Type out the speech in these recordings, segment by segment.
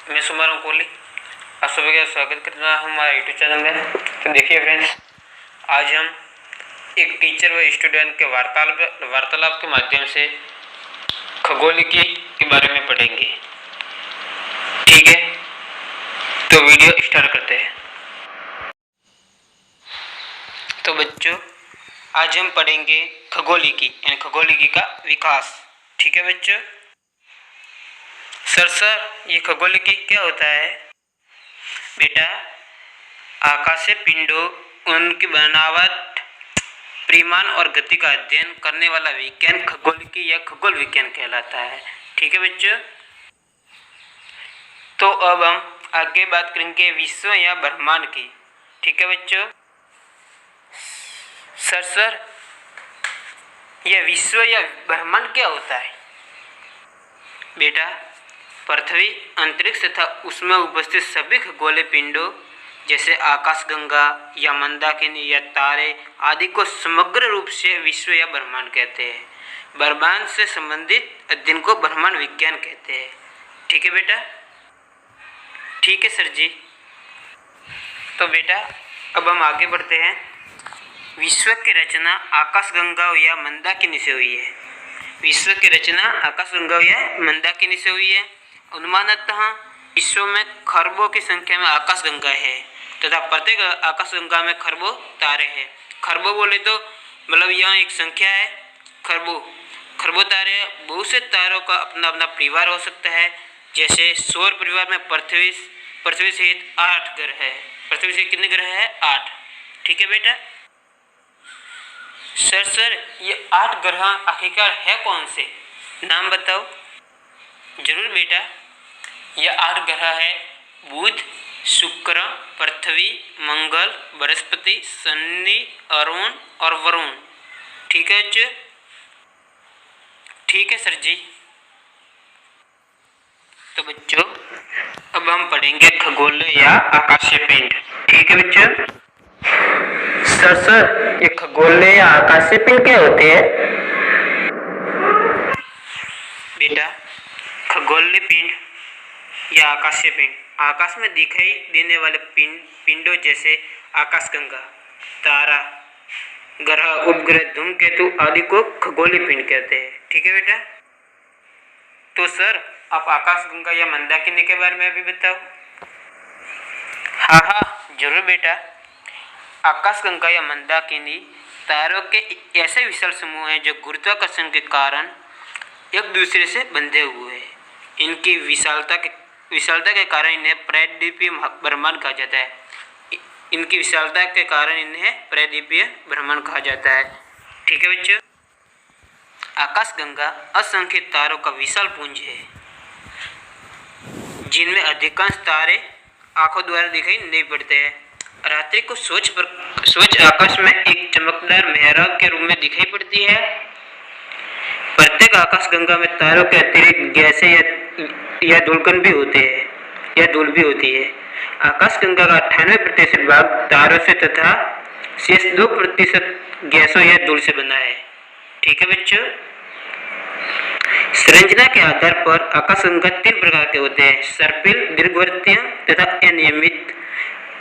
मैं सुमाराम कोहली आप सभी का स्वागत करता हूँ हमारे यूट्यूब चैनल में। तो देखिए फ्रेंड्स, आज हम एक टीचर व स्टूडेंट के वार्तालाप के माध्यम से खगोलिकी के बारे में पढ़ेंगे। ठीक है, तो वीडियो स्टार्ट करते हैं। तो बच्चों, आज हम पढ़ेंगे खगोलिकी यानी खगोलिकी का विकास। ठीक है बच्चों। सर ये खगोलिकी क्या होता है? बेटा, आकाशीय पिंडों, उनकी बनावट, परिमाण और गति का अध्ययन करने वाला विज्ञान खगोलिकी या खगोल विज्ञान कहलाता है। ठीक है बच्चों। तो अब हम आगे बात करेंगे विश्व या ब्रह्मांड की। ठीक है बच्चों। सर यह विश्व या ब्रह्मांड क्या होता है? बेटा, पृथ्वी, अंतरिक्ष तथा उसमें उपस्थित सभी खगोलीय पिंडों जैसे आकाशगंगा या मंदाकिनी या तारे आदि को समग्र रूप से विश्व या ब्रह्मांड कहते हैं। ब्रह्मांड से संबंधित अध्ययन को ब्रह्मांड विज्ञान कहते हैं। ठीक है बेटा। ठीक है सर जी। तो बेटा, अब हम आगे बढ़ते हैं। विश्व की रचना आकाशगंगा या मंदाकिनी से हुई है। विश्व की रचना आकाशगंगा या मंदाकिनी से हुई है। अनुमानतः विश्व में खरबों की संख्या में आकाशगंगा है तथा प्रत्येक आकाशगंगा में खरबों तारे हैं। खरबों बोले तो मतलब यहाँ एक संख्या है, खरबों तारे। बहुत से तारों का अपना अपना परिवार हो सकता है। जैसे सौर परिवार में पृथ्वी सहित 8 ग्रह है। पृथ्वी से कितने ग्रह है? 8। ठीक है बेटा। सर ये 8 ग्रह आखिरकार है कौन से? नाम बताओ। जरूर बेटा, यह 8 ग्रह है बुध, शुक्र, पृथ्वी, मंगल, बृहस्पति, शनि, अरुण और वरुण। ठीक है बच्चों। ठीक है सर जी। तो बच्चों, अब हम पढ़ेंगे खगोल या आकाशीय पिंड। ठीक है बच्चों। सर ये खगोल या आकाशीय पिंड क्या होते हैं? बेटा, खगोलीय पिंड या आकाशीय पिंड आकाश में दिखाई देने वाले पिंडों जैसे आकाशगंगा, तारा, ग्रह, उपग्रह, धूमकेतु आदि को खगोलीय पिंड कहते हैं। ठीक है बेटा। तो सर, आप आकाशगंगा या मंदाकिनी के बारे में भी बताओ। हाँ जरूर बेटा। आकाशगंगा या मंदाकिनी तारों के ऐसे विशाल समूह हैं जो गुरुत्वाकर्षण के कारण एक दूसरे से बंधे हुए हैं। इनकी विशालता के कारण इन्हें प्रायद्वीपीय ब्रह्मांड कहा जाता है। इनकी विशालता के कारण इन्हें प्रायद्वीपीय ब्रह्मांड कहा जाता है। ठीक है बच्चों। आकाशगंगा असंख्य तारों का विशाल पुंज है जिनमें अधिकांश तारे आंखों द्वारा दिखाई नहीं पड़ते हैं। रात्रि को स्वच्छ आकाश में एक चमकदार मेहराब के रूप में दिखाई पड़ती है। प्रत्येक आकाशगंगा में तारों के अतिरिक्त गैसें या धूलकण भी होते हैं या धूल भी होती है। आकाशगंगा का 98% भाग तारों से तथा शेष 2% गैसों या धूल से बना है। ठीक है बच्चों। संरचना के आधार पर आकाशगंगा 3 प्रकार के होते हैं: सर्पिल, दीर्घवृत्तीय तथा अनियमित।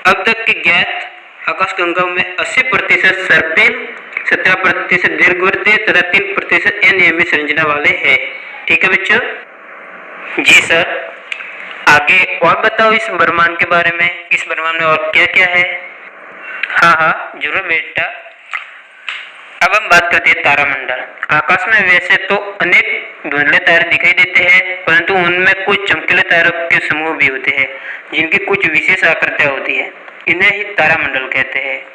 अब तक के ज्ञात आकाशगंगाओं में 80% सर्पिल, 17% दीर्घवृत्तीय तथा 3% अनियमित संरचना वाले हैं। ठीक है बच्चों। जी सर, आगे और बताओ इस ब्रह्मांड के बारे में। इस ब्रह्मांड में और क्या क्या है? हाँ जरूर बेटा। अब हम बात करते हैं तारामंडल। आकाश में वैसे तो अनेक धुंधले तारे दिखाई देते हैं, परंतु उनमें कुछ चमकीले तारों के समूह भी होते हैं जिनकी कुछ विशेष आकृतियां होती है। इन्हें ही तारामंडल कहते हैं।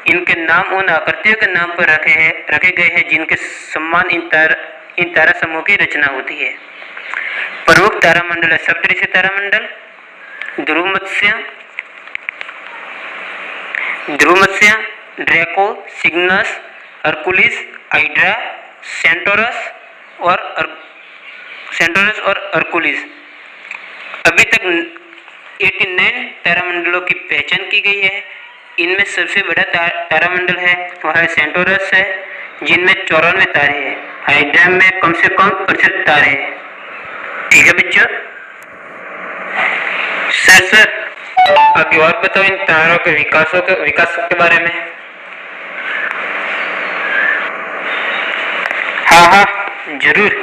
इनके नाम उन आकृतियों के नाम पर रखे गए हैं जिनके समान इन तारा समूह की रचना होती है। प्रमुख तारामंडल है सप्तऋषि तारामंडल, ध्रुवमत्स्य, Draco, Cygnus, Hercules, Hydra, Centaurus और हरकुलिस। अभी तक 89 तारामंडलों की पहचान की गई है। इनमें सबसे बड़ा तारामंडल है वह है सेंटोरस है, जिनमें 94 तारे हैं। हाइड्रा में कम से कम 68 तारे हैं। ठीक है बच्चों। है सर, आगे और बताओ इन तारों के विकास के बारे में। हाँ हाँ जरूर।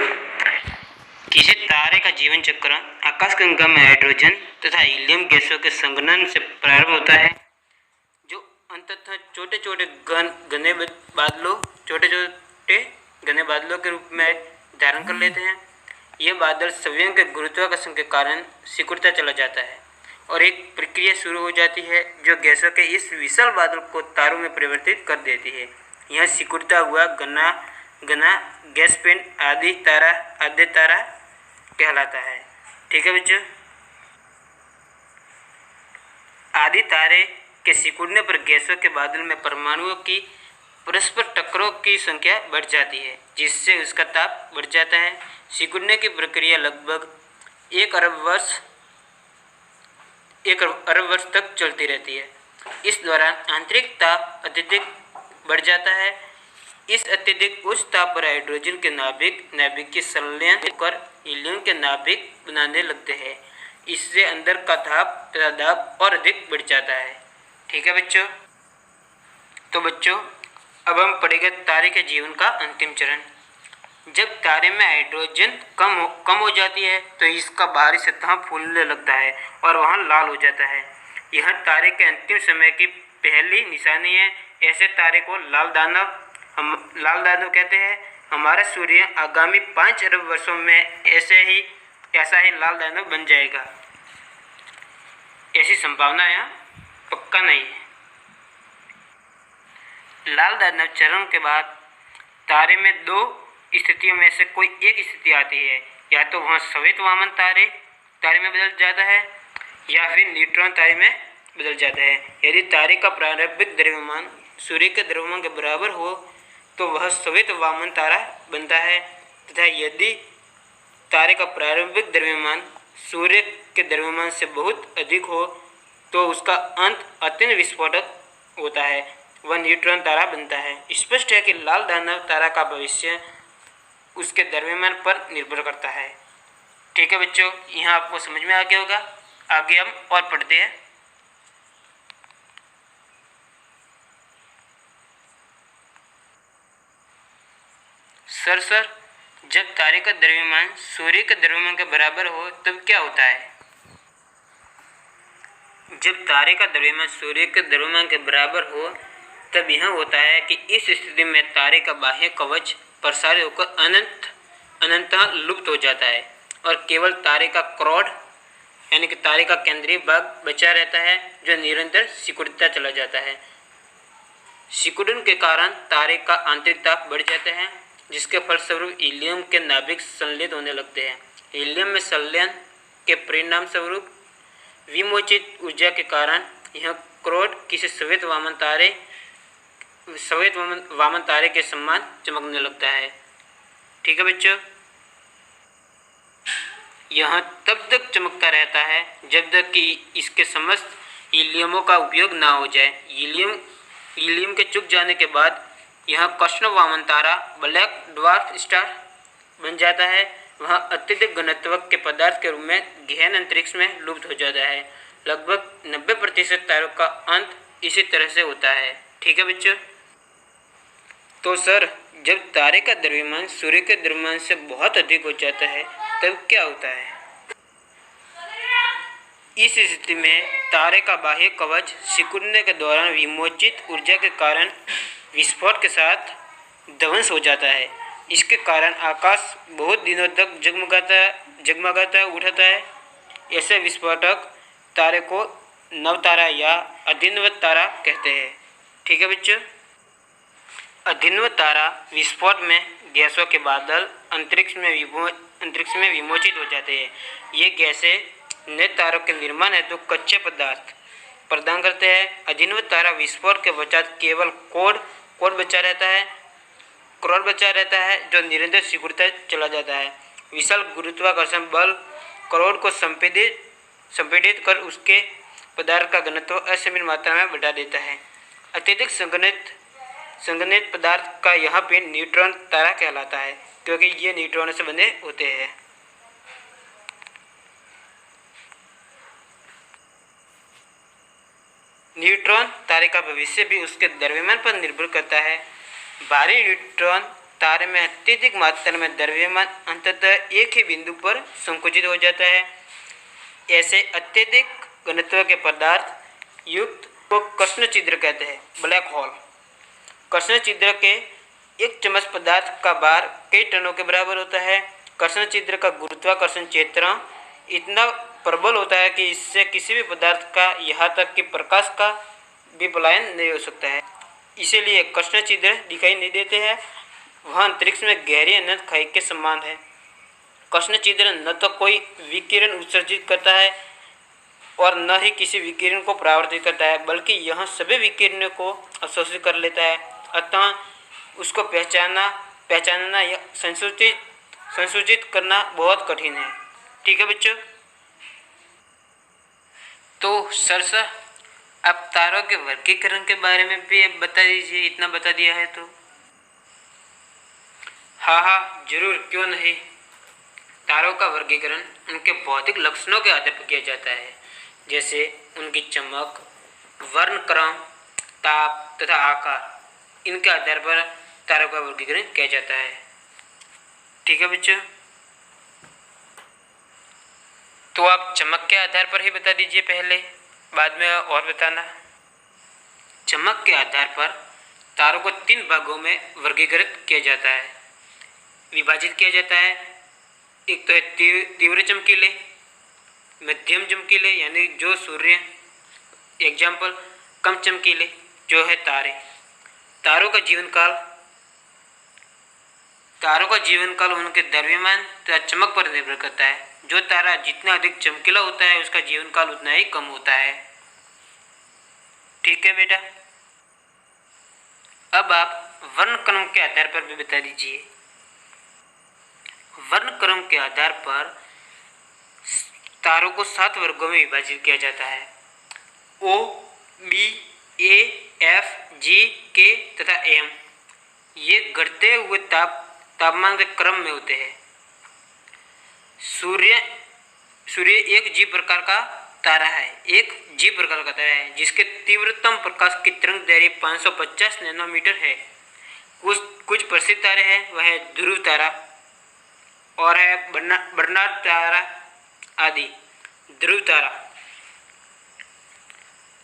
किसी तारे का जीवन चक्र आकाशगंगा में हाइड्रोजन तथा हीलियम गैसों के संघनन से प्रारंभ होता है, जो अंततः छोटे छोटे घने बादलों के रूप में धारण कर लेते हैं। ये बादल सदियों के गुरुत्वाकर्षण के कारण सिकुड़ता चला जाता है और एक प्रक्रिया शुरू हो जाती है जो गैसों के इस विशाल बादल को तारों में परिवर्तित कर देती है। यह सिकुड़ता हुआ घना गैस पिंड आदि तारा कहलाता है। ठीक है बच्चों। आदि तारे के सिकुड़ने पर गैसों के बादल में परमाणुओं की परस्पर टक्करों की संख्या बढ़ जाती है, जिससे उसका ताप बढ़ जाता है। सिकुड़ने की प्रक्रिया लगभग 1 अरब वर्ष तक चलती रहती है। इस दौरान आंतरिक ताप अत्यधिक बढ़ जाता है। इस अत्यधिक उच्च ताप पर हाइड्रोजन के नाभिक के संलयन होकर हीलियम के नाभिक बनाने लगते हैं। इससे अंदर का ताप तथा दाब और अधिक बढ़ जाता है। ठीक है बच्चों। तो बच्चों अब हम पढ़ेंगे तारे के जीवन का अंतिम चरण। जब तारे में हाइड्रोजन कम हो जाती है तो इसका बाहरी सतह फूलने लगता है और वहाँ लाल हो जाता है। यह तारे के अंतिम समय की पहली निशानी है। ऐसे तारे को लाल दानव कहते हैं। हमारा सूर्य आगामी 5 अरब वर्षों में ऐसा ही लाल दानव बन जाएगा। ऐसी संभावना है, पक्का नहीं है। लाल दानव चरण के बाद तारे में 2 स्थितियों में से कोई एक स्थिति आती है। या तो वह श्वेत वामन तारे में बदल जाता है या फिर न्यूट्रॉन तारे में बदल जाता है। यदि तारे का प्रारंभिक द्रव्यमान सूर्य के द्रव्यमान के बराबर हो तो वह श्वेत वामन तारा बनता है, तथा यदि तारे का प्रारंभिक द्रव्यमान सूर्य के द्रव्यमान से बहुत अधिक हो तो उसका अंत अत्यंत विस्फोटक होता है, वह न्यूट्रॉन तारा बनता है। स्पष्ट है कि लाल दानव तारा का भविष्य उसके द्रव्यमान पर निर्भर करता है। ठीक है बच्चों, यहाँ आपको समझ में आ गया होगा। आगे हम और पढ़ते हैं। सर जब तारे का द्रव्यमान सूर्य के द्रव्यमान के बराबर हो तब क्या होता है? जब तारे का द्रव्यमान सूर्य के द्रव्यमान के बराबर हो तब यह होता है कि इस स्थिति में तारे का बाह्य कवच प्रसारित होकर अनंतः लुप्त हो जाता है और केवल तारे का क्रोड यानी कि तारे का केंद्रीय भाग बचा रहता है, जो निरंतर सिकुड़ता चला जाता है। सिकुड़न के कारण तारे का आंतरिक ताप बढ़ जाता है, जिसके फलस्वरूप हीलियम के नाभिक संलयित होने लगते हैं। हीलियम में संलयन के परिणाम स्वरूप विमोचित ऊर्जा के कारण यह क्रोड किसी श्वेत वामन तारे के समान चमकने लगता है। ठीक है बच्चों। यह तब तक चमकता रहता है जब तक कि इसके समस्त हीलियमों का उपयोग ना हो जाए। हीलियम के चुक जाने के बाद यह कृष्ण वामन तारा ब्लैक ड्वार्फ स्टार बन जाता है। वह अत्यधिक घनत्व के पदार्थ के रूप में गहन अंतरिक्ष में लुप्त हो जाता है। लगभग 90% तारों का अंत इसी तरह से होता है। ठीक है बच्चों। तो सर जब तारे का द्रव्यमान सूर्य के द्रव्यमान से बहुत अधिक हो जाता है तब क्या होता है? इस स्थिति में तारे का बाह्य कवच सिकुड़ने के दौरान विमोचित ऊर्जा के कारण विस्फोट के साथ ध्वंस हो जाता है। इसके कारण आकाश बहुत दिनों तक जगमगाता उठाता है। ऐसे विस्फोटक तारे को नवतारा या अभिनव तारा कहते हैं। ठीक है बच्चों। अभिनव तारा विस्फोट में गैसों के बादल अंतरिक्ष में विमोचित हो जाते हैं। ये गैसें नए तारों के निर्माण हेतु कच्चे पदार्थ प्रदान करते हैं। अभिनव तारा विस्फोट के पश्चात केवल क्रोड बचा रहता है, जो निरंतर सिकुड़ता चला जाता है। विशाल गुरुत्वाकर्षण बल क्रोड को संपीड़ित कर उसके पदार्थ का घनत्व असीमित मात्रा में बढ़ा देता है। अत्यधिक संघनित पदार्थ का यह पिंड न्यूट्रॉन तारा कहलाता है, क्योंकि ये न्यूट्रॉनों से बने होते हैं। न्यूट्रॉन तारे का भविष्य भी उसके द्रव्यमान पर निर्भर करता है। भारी न्यूट्रॉन तारे में अत्यधिक मात्रा में द्रव्यमान अंततः एक ही बिंदु पर संकुचित हो जाता है। ऐसे अत्यधिक घनत्व के पदार्थ युक्त को कृष्ण छिद्र कहते हैं, ब्लैक होल। कृष्ण छिद्र के एक चम्मच पदार्थ का भार कई टनों के बराबर होता है। कृष्ण छिद्र का गुरुत्वाकर्षण क्षेत्र इतना प्रबल होता है कि इससे किसी भी पदार्थ का यहाँ तक कि प्रकाश का भी पलायन नहीं हो सकता है। इसीलिए कृष्ण छिद्र दिखाई नहीं देते हैं। वह अंतरिक्ष में गहरी अनंत खाई के समान है। कृष्ण छिद्र न तो कोई विकिरण उत्सर्जित करता है और न ही किसी विकिरण को परावर्तित करता है, बल्कि यह सभी विकिरणों को अवशोषित कर लेता है। अतः उसको पहचानना या संसूचित करना बहुत कठिन है। ठीक है बच्चों। तो सर आप तारों के वर्गीकरण के बारे में भी बता दीजिए, इतना बता दिया है तो। हाँ, जरूर, क्यों नहीं। तारों का वर्गीकरण उनके भौतिक लक्षणों के आधार पर किया जाता है, जैसे उनकी चमक, वर्णक्रम, ताप तथा आकार। इनके आधार पर तारों का वर्गीकरण किया जाता है। ठीक है बच्चों। तो आप चमक के आधार पर ही बता दीजिए पहले, बाद में और बताना। चमक के आधार पर तारों को 3 भागों में वर्गीकृत किया जाता है, विभाजित किया जाता है। एक तो है तीव्र चमकीले, मध्यम चमकीले यानी जो सूर्य, एग्जाम्पल कम चमकीले जो है तारे। तारों का जीवन काल उनके द्रव्यमान तथा चमक पर निर्भर करता है। जो तारा जितना अधिक चमकीला होता है उसका जीवन काल उतना ही कम होता है। ठीक है बेटा। अब आप वर्णक्रम के आधार पर भी बता दीजिए। वर्णक्रम के आधार पर तारों को 7 वर्गों में विभाजित किया जाता है। O, B, A, F, G, K तथा M। ये घटते हुए तापमान के क्रम में होते हैं। सूर्य एक जी प्रकार का तारा है, जिसके तीव्रतम प्रकाश की तरंग दैर्घ्य 550 नैनोमीटर है। कुछ प्रसिद्ध तारे हैं, वह है ध्रुव तारा और है बर्नार्ड तारा आदि। ध्रुव तारा,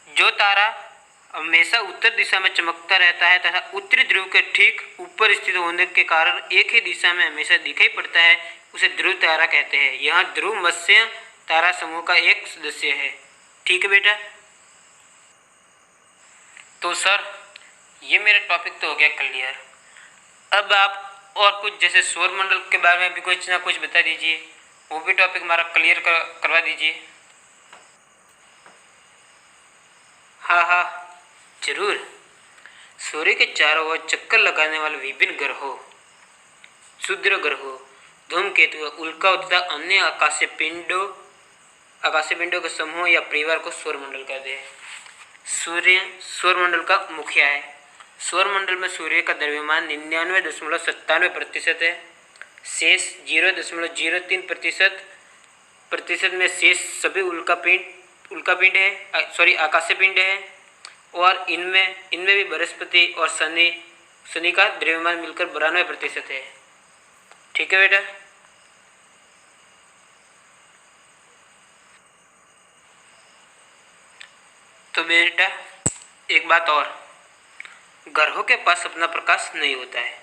जो तारा हमेशा उत्तर दिशा में चमकता रहता है तथा उत्तरी ध्रुव के ठीक ऊपर स्थित होने के कारण एक ही दिशा में हमेशा दिखाई पड़ता है, उसे ध्रुव तारा कहते हैं। यह ध्रुव मत्स्य तारा समूह का एक सदस्य है। ठीक है बेटा। तो सर ये मेरा टॉपिक तो हो गया क्लियर। अब आप और कुछ जैसे सौरमंडल के बारे में भी कुछ ना कुछ बता दीजिए, वो भी टॉपिक हमारा क्लियर करवा दीजिए। हाँ, जरूर। सूर्य के चारों ओर चक्कर लगाने वाले विभिन्न ग्रहों, क्षुद्र ग्रहों, धूमकेतु, उल्का तथा अन्य आकाशीय पिंडों के समूह या परिवार को सौरमंडल कहते हैं। सूर्य सौरमंडल का मुखिया है। सौरमंडल में सूर्य का द्रव्यमान 99.97% है। शेष 0.03% में शेष सभी उल्कापिंड है, आकाशीय पिंड है। और इनमें भी बृहस्पति और शनि का द्रव्यमान मिलकर 92% है। ठीक है बेटा। तो बेटा एक बात और, ग्रहों के पास अपना प्रकाश नहीं होता है।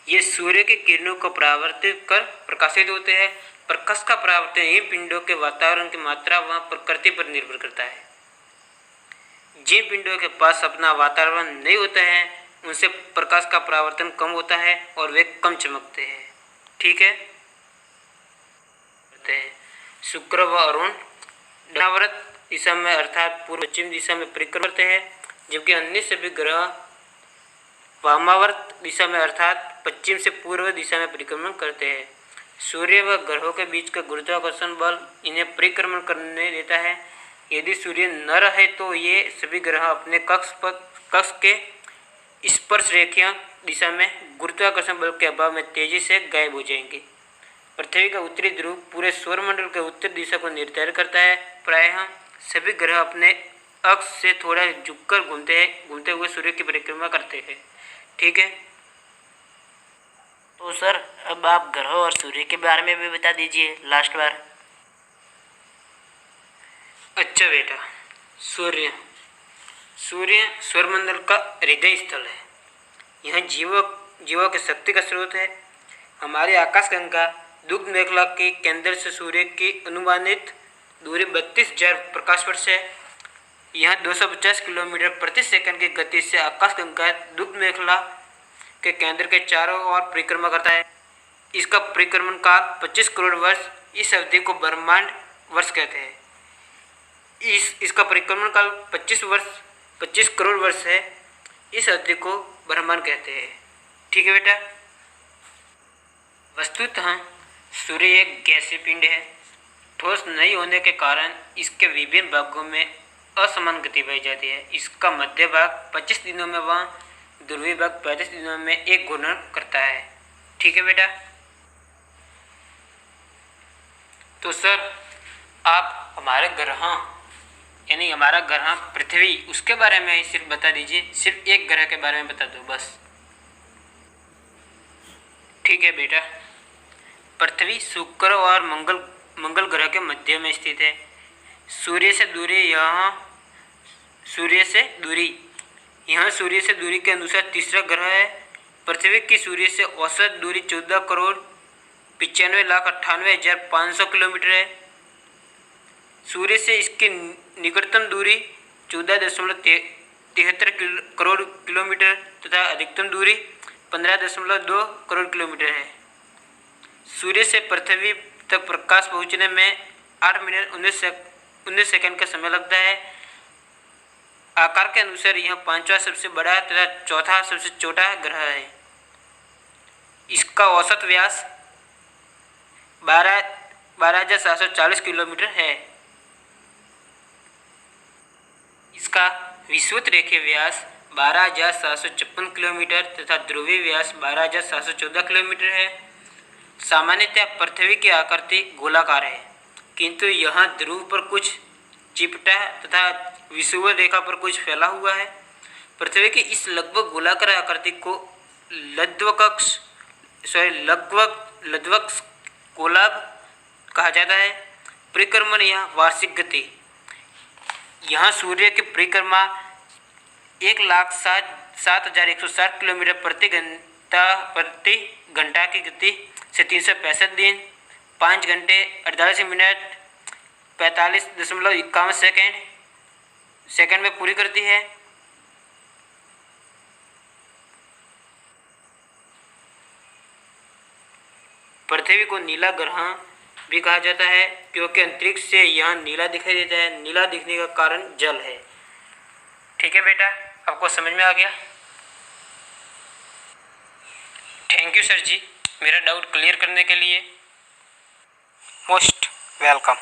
ये सूर्य की किरणों को परावर्तित कर प्रकाशित होते हैं। प्रकाश का परावर्तन इन पिंडों के वातावरण की मात्रा व प्रकृति पर निर्भर करता है। जिन पिंडों के पास अपना वातावरण नहीं होता है उनसे प्रकाश का परावर्तन कम होता है और वे कम चमकते हैं। ठीक है। शुक्र व अरुण दक्षिणावर्त दिशा में अर्थात पूर्व पश्चिम दिशा में परिक्रमण करते हैं, जबकि अन्य सभी ग्रह वामावर्त दिशा में अर्थात पश्चिम से पूर्व दिशा में परिक्रमण करते हैं। सूर्य व ग्रहों के बीच का गुरुत्वाकर्षण बल इन्हें परिक्रमण करने देता है। यदि सूर्य न रहे तो ये सभी ग्रह अपने कक्ष के स्पर्श रेखीय दिशा में गुरुत्वाकर्षण बल के अभाव में तेजी से गायब हो जाएंगे। पृथ्वी का उत्तरी ध्रुव पूरे सौरमंडल के उत्तर दिशा को निर्धारित करता है। प्रायः सभी ग्रह अपने अक्ष से थोड़ा झुककर घूमते हुए सूर्य की परिक्रमा करते हैं। ठीक है। तो सर अब आप ग्रहों और सूर्य के बारे में भी बता दीजिए लास्ट बार। अच्छा बेटा, सूर्य सूर्य सौरमंडल का हृदय स्थल है। यह जीवों की शक्ति का स्रोत है। हमारे आकाशगंगा दुग्ध मेखला के केंद्र से सूर्य की अनुमानित दूरी 32,000 प्रकाश वर्ष है। यह 250 किलोमीटर प्रति सेकंड की गति से आकाशगंगा दुग्ध मेखला के केंद्र के चारों ओर परिक्रमा करता है। इसका परिक्रमण काल 25 करोड़ वर्ष, इस अवधि को ब्रह्मांड वर्ष कहते हैं। इसका परिक्रमण काल 25 करोड़ वर्ष है। इस अवधि को ब्रह्मांड कहते हैं। ठीक है बेटा। वस्तुतः सूर्य एक गैसीय पिंड है। ठोस नहीं होने के कारण इसके विभिन्न भागों में असमान गति पाई जाती है। इसका मध्य भाग 25 दिनों में व ध्रुवीय भाग 35 दिनों में एक घूर्णन करता है। ठीक है बेटा। तो सर आप हमारे ग्रह यानी हमारा ग्रह पृथ्वी उसके बारे में सिर्फ बता दीजिए। सिर्फ एक ग्रह के बारे में बता दो बस। ठीक है बेटा। पृथ्वी शुक्र और मंगल ग्रह के मध्य में स्थित है। सूर्य से दूरी यहाँ सूर्य से दूरी के अनुसार तीसरा ग्रह है। पृथ्वी की सूर्य से औसत दूरी 14,95,98,500 किलोमीटर है। सूर्य से इसकी निकटतम दूरी 14.73 करोड़ किलोमीटर तथा अधिकतम दूरी 15.2 करोड़ किलोमीटर है। सूर्य से पृथ्वी तक प्रकाश पहुंचने में 8 मिनट 19 सेकंड का समय लगता है। आकार के अनुसार यह पांचवा सबसे बड़ा तथा चौथा सबसे छोटा ग्रह है। इसका औसत व्यास 12,740 किलोमीटर है। इसका विषुवत रेखीय व्यास 12,756 किलोमीटर तथा ध्रुवीय व्यास 12,714 किलोमीटर है। सामान्यतः पृथ्वी की आकृति गोलाकार है, किंतु यहाँ ध्रुव पर कुछ चिपटा तथा विषुवत रेखा पर कुछ फैला हुआ है। पृथ्वी की इस लगभग गोलाकार आकृति को लघ्वक्ष कोलाब कहा जाता है। परिक्रमण या वार्षिक गति। यहाँ सूर्य की परिक्रमा 1,07,160 किलोमीटर प्रति घंटा की गति से 365 दिन 5 घंटे 48 मिनट 45.51 सेकंड में पूरी करती है। पृथ्वी को नीला ग्रह भी कहा जाता है, क्योंकि अंतरिक्ष से यह नीला दिखाई देता है। नीला दिखने का कारण जल है। ठीक है बेटा, आपको समझ में आ गया। थैंक यू सर जी, मेरा डाउट क्लियर करने के लिए। Most welcome.